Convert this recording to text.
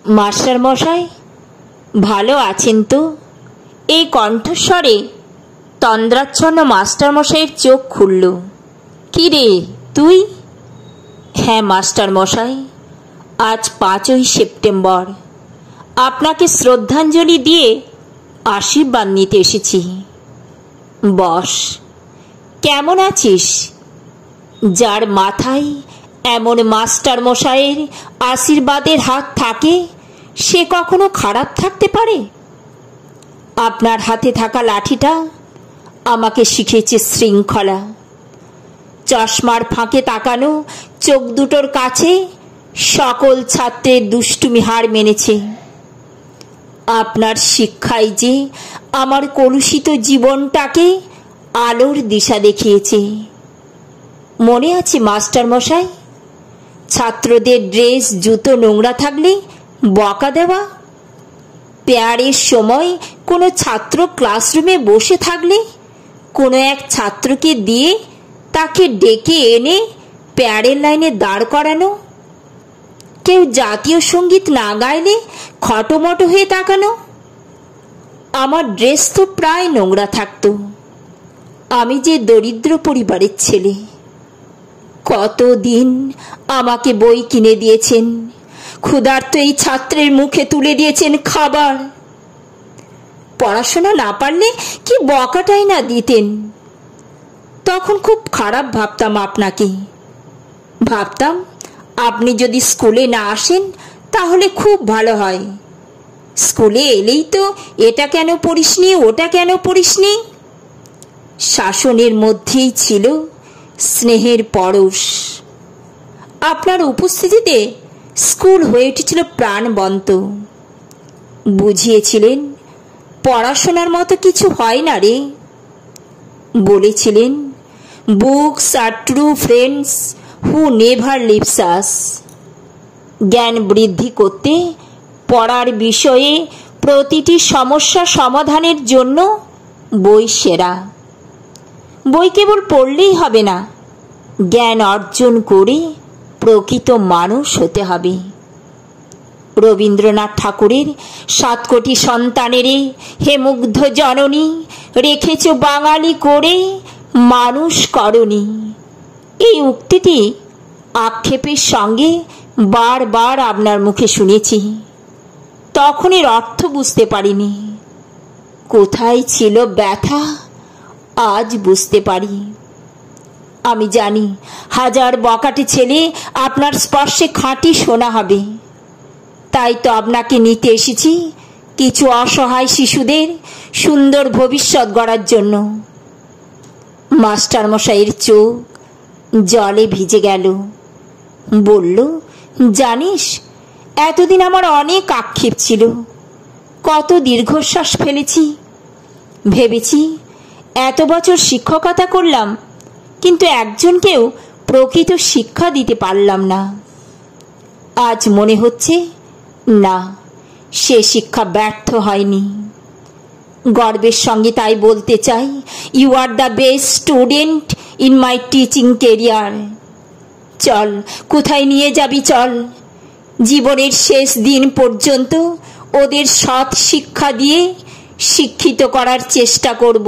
Master মশাই ভালো আছেন তো? এই কণ্ঠস্বরে তন্দ্রাচ্ছন্ন মাস্টার মশাইয়ের চোখ খুলল। কি রে তুই? হ্যাঁ মাস্টার মশাই, আজ 5ই সেপ্টেম্বর আপনাকে শ্রদ্ধাঞ্জলি দিয়ে আশীর্বাদ নিতে এসেছি। বস। কেমন আছিস? যার মাথায় এমন মাস্টার মশাইয়ের আশীর্বাদের হাত থাকে সে কখনো খারাপ থাকতে পারে? আপনার হাতে থাকা লাঠিটা আমাকে শিখিয়েছে শৃঙ্খলা। চশমার ফাঁকে তাকানো চোখ দুটোর কাছে সকল ছাত্রের দুষ্টুমি হার মেনেছে। আপনার শিক্ষাই যে আমার কলুষিত জীবনটাকে আলোর দিশা দেখিয়েছে। মনে আছে মাস্টার মশাই, ছাত্রদের ড্রেস জুতো নোংরা থাকলে বকা দেওয়া? প্রেয়ারের সময় কোনো ছাত্র ক্লাসরুমে বসে থাকলে কোনো এক ছাত্রকে দিয়ে তাকে ডেকে এনে প্রেয়ারের লাইনে দাঁড় করানো? কেউ জাতীয় সঙ্গীত না গাইলে খটোমটো হয়ে তাকানো? আমার ড্রেস তো প্রায় নোংরা থাকতো। আমি যে দরিদ্র পরিবারের ছেলে। কতদিন আমাকে বই কিনে দিয়েছেন, ক্ষুধার্ত এই ছাত্রের মুখে তুলে দিয়েছেন খাবার। পড়াশোনা না পারলে কি বকাটাই না দিতেন। তখন খুব খারাপ ভাবতাম আপনাকে। ভাবতাম আপনি যদি স্কুলে না আসেন তাহলে খুব ভালো হয়। স্কুলে এলেই তো এটা কেন পড়িসনি, ওটা কেন পড়িসনি। শাসনের মধ্যেই ছিল স্নেহের পরশ। আপনার উপস্থিতিতে স্কুল হয়ে উঠেছিল প্রাণবন্ত। বুঝিয়েছিলেন পড়াশোনার মতো কিছু হয় না রে। বলেছিলেন বুকস আর true friends who never leaves us. জ্ঞান বৃদ্ধি করতে পড়ার বিষয়ে প্রতিটি সমস্যা সমাধানের জন্য বই সেরা। বই কেবল পড়লেই হবে না, জ্ঞান অর্জন করে প্রকৃত মানুষ হতে হবে। রবীন্দ্রনাথ ঠাকুরের 7 কোটি সন্তানেরে হে মুগ্ধ জননী, রেখেছ বাঙালি করে মানুষ করনি। এই উক্তিটি আক্ষেপের সঙ্গে বারবার আপনার মুখে শুনেছি। তখন এর অর্থ বুঝতে পারিনি। কোথায় ছিল ব্যথা আজ বুঝতে পারি। আমি জানি হাজার বকাটে ছেলে আপনার স্পর্শে খাঁটি সোনা হবে। তাই তো আপনাকে নিতে এসেছি কিছু অসহায় শিশুদের সুন্দর ভবিষ্যৎ গড়ার জন্য। মাস্টার মশাইয়ের চোখ জলে ভিজে গেল। বলল, জানিস এতদিন আমার অনেক আক্ষেপ ছিল, কত দীর্ঘশ্বাস ফেলেছি। ভেবেছি এত বছর শিক্ষকতা করলাম, কিন্তু একজনকেও প্রকৃত শিক্ষা দিতে পারলাম না। আজ মনে হচ্ছে না, সে শিক্ষা ব্যর্থ হয়নি। গর্বের সঙ্গে তাই বলতে চাই, you are the best student in my teaching career. চল, কোথায় নিয়ে যাবি চল। জীবনের শেষ দিন পর্যন্ত ওদের সৎ শিক্ষা দিয়ে শিক্ষিত করার চেষ্টা করব।